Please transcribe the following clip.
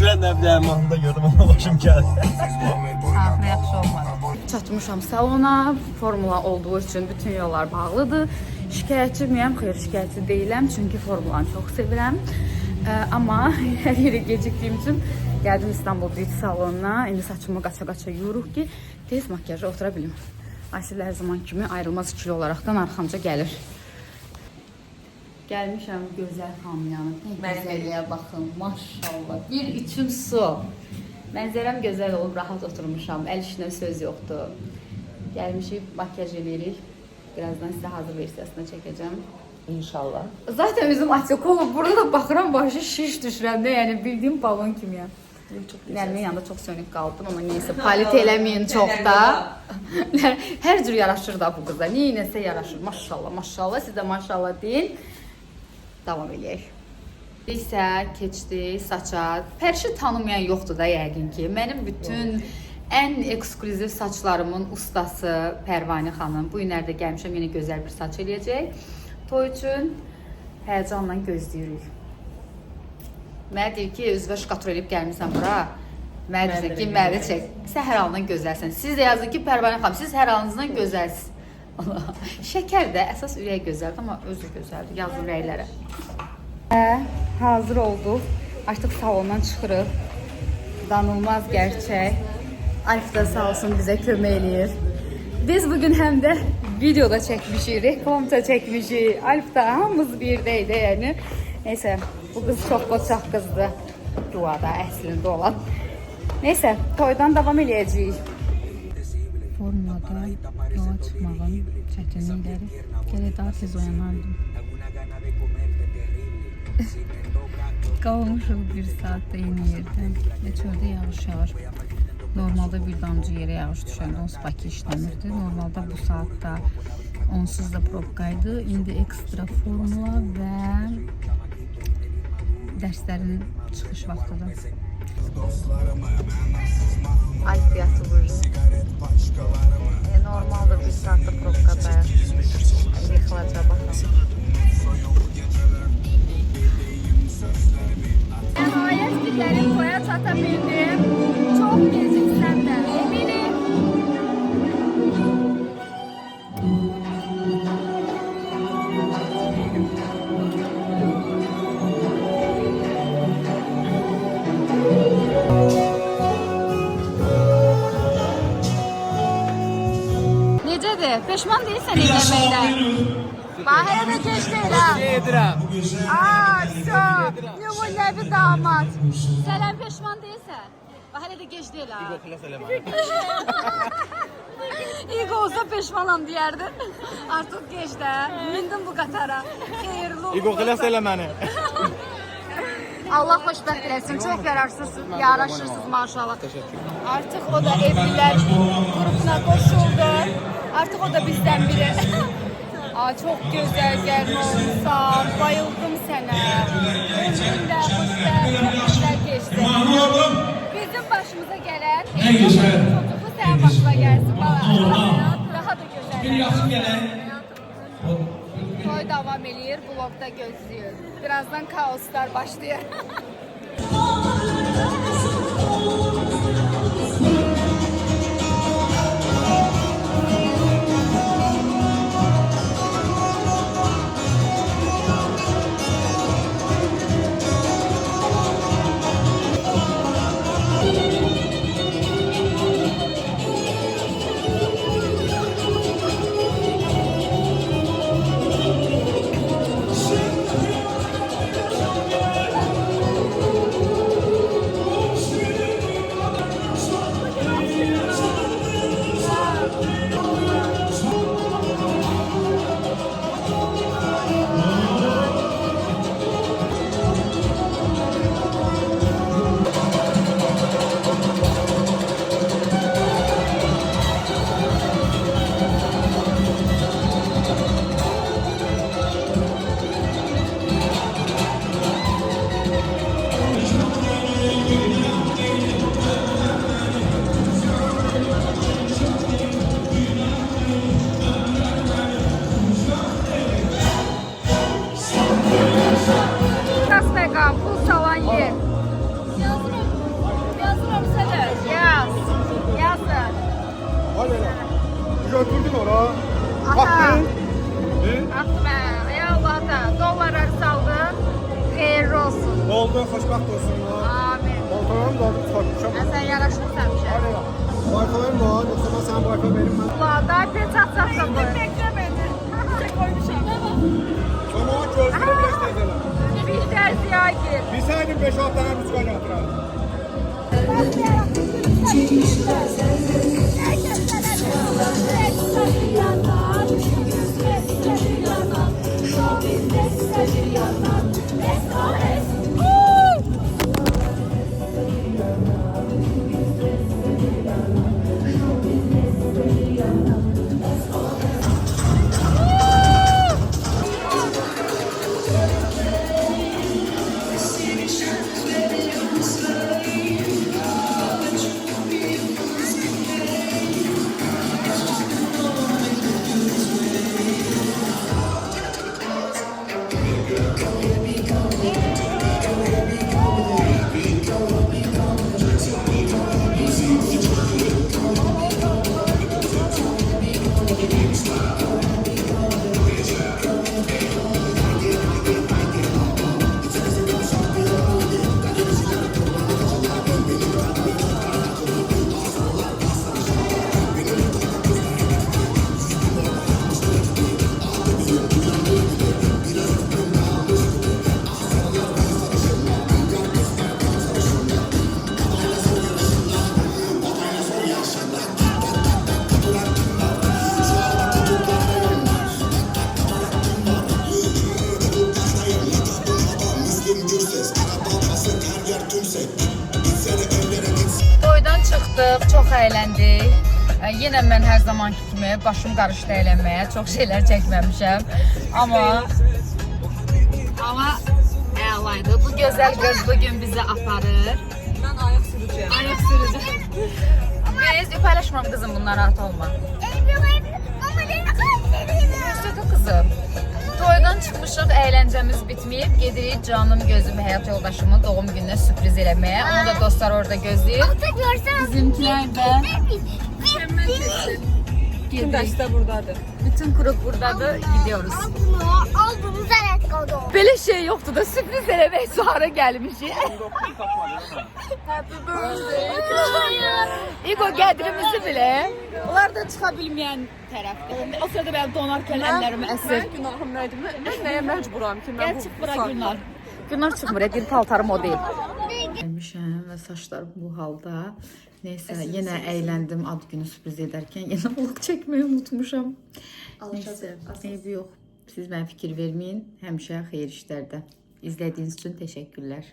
Ben de bir mahnıda gördüm ama başım geldi. Ahı yaxşı olmadı. Çatmışam salona. Formula olduğu için bütün yollar bağlıdır. Şikayətçi miyəm? Xeyr, şikayətçi deyiləm. Çünki formulanı çox sevirəm. Amma hər yeri gecikdiyim üçün gəldim İstanbul Beauty salonuna. İndi saçımı qaça-qaça yuyuruq ki, tez makyaja otura bilim. Asil hər zaman kimi ayrılmaz ikili olaraqdan arxamca gəlir. Gəlmişəm gözəl hamıyanın. Gözəlliyə baxın, maşallah. Bir üçün su. Mənzərəm gözəl olub, rahat oturmuşam. Əl işinə söz yoxdur. Gəlmişik, makyaj edirik. Birazdan sizə hazır versiyasını çəkəcəm. İnşallah. Zaten üzüm açıq olub. Burada da baxıram, başı şiş düşürəm də. Yəni bildiyim balon kimi. Nərmin yanında çox sönük qaldım. Amma neysə, palet eləməyin çox da. Hər cür yaraşır da bu qıza. Neynəsə yaraşır. Maşallah, maşallah. Siz də maşallah deyin. Davam eləyək. İsə keçdi saça. Pərşi tanımayan yoxdur da yəqin ki. Mənim bütün ən eksklüziv saçlarımın ustası Pərvani xanım. Bu günlərdə gəlmişəm, yenə gözəl bir saç eləyəcək. Toy üçün həyəcanla gözləyirik. Mənə deyir ki, üzvə şkatur edib gəlmişsən bura. Mənə deyir ki, mənə çək. Sən hər halından gözəlsən. Siz də yazın ki, Pərvani xanım, siz hər halınızdan gözəlsiniz. Şəkər də əsas ürək gözəldir, amma özü gözəldir. Yazın ürəklərə. Hazır olduq. Artıq salondan çıxırıq. Danılmaz gerçək. Alp da sağ olsun bizə kömək eləyir. Biz bugün həm də videoda çəkmişik, reklamda çəkmişik. Alp da hamımız birdəydi yəni. Neysə, bu qız çox qoçaq qızdır. Duvada, əslində olan. Neysə, toydan davam eləyəcəyik. Formulada yola çıxmağın çətinlikləri. Gələ daha tez oyanardım. Qalmışıq bir saatdə yeni yerdə və çöldə yağış yağır. Normalda bir damcı yerə yağış düşəndə onsuz Bakı işləmirdi. Normalda bu saatda onsuz da probkaydı. İndi ekstra formula və dərslərin çıxış vaxtıdır. Alp yatı vurdu. Normalda bir saatdə probkada yıxılacaq baxın. Nəhayət bizlərin toya çata bildim. Çox geciksəm də eminim. Necədir? Peşman deyilsən eləməkdən. Bahərə də keç deyil ha. Yedirəm. Nümunəvi damat. Sələm peşman deyilsən. Bahərə də geç deyil ha. İqo xilas eləməni. İqo olsa peşmanam deyərdin. Artıq geç də. Mindim bu qatara. Xeyirli olsun. İqo xilas eləməni. Allah xoşbəxt eləsin. Çox yaraşırsınız maşallah. Artıq o da evlilər qrupuna qoşuldu. Artıq o da bizdən biri. Çok güzel gelme olmuşsan, bayıldım sənə. Ömründə xoşbəxt, çok güzel geçti. Bizim başımıza gələn çocuğu sənin başına gəlsin. Daha da gözəl. Toy davam eləyir, vlogda gözləyir. Birazdan kaoslar başlayır. Gittin ora. Ata. Ne? Atma. Ya Allah da. Dolarlar saldı. Hayırlı olsun. Oldu, xoşbaxt olsun. Amin. Paltalarım da çıxartmışam. Sen yaraşırsan bir şey. Hadi ya. Wi-Fi'm var, yoxsa mən sənə Wi-Fi verim mən. Allah da pet atsatsa bu. Beklemedi. Koymuşam. Sonra gözünü göstərəcəklər. Bir ders ya gir. Bilsəydim 5-6 dənə müzika gətirərdim. Toydan çıxdıq, çox əyləndik. Yenə mən hər zamanki kimi başım qarışdı əylənməyə. Çox şeylər çəkməmişəm. Amma əlaydı. Bu gözəl qız bugün bizi aparır. Ben ayak süreceğim. Ayaq sürücü. Biz paylaşmam qızım, bundan rahat olma. Sötü qızım. Toydan çıxmışıq, əyləncəmiz bitməyib. Gedirik canım gözüm, həyat yoldaşımın doğum gününə sürpriz eləməyə. Onu da dostlar orada gözləyir. Bizimkilər də Tüm dersler buradadır. bütün qrup buradadır, gidiyoruz. Belə şey yoxdur da, sürpriz eləmək sonra gəlmişik. Happy birthday. İgo qədrimizi bilə. Onlar da çıxa bilməyən tərəfdir. O sırada mən donarkən əllərimi əsir. Ben günahım neydi? Ben neye mecburam ki? Gəl çıx bura Gülnar. Gülnar çıxmır, bir paltarım o deyil. Gəlmişəm və saçlarım bu halda. Neysə, yenə əyləndim ad günü sürpriz edərkən. Yenə vlog çəkməyi unutmuşam. Neysə, eybi yox. Siz mənə fikir verməyin. Həmişə xeyir işlərdə. İzlədiyiniz üçün təşəkkürlər.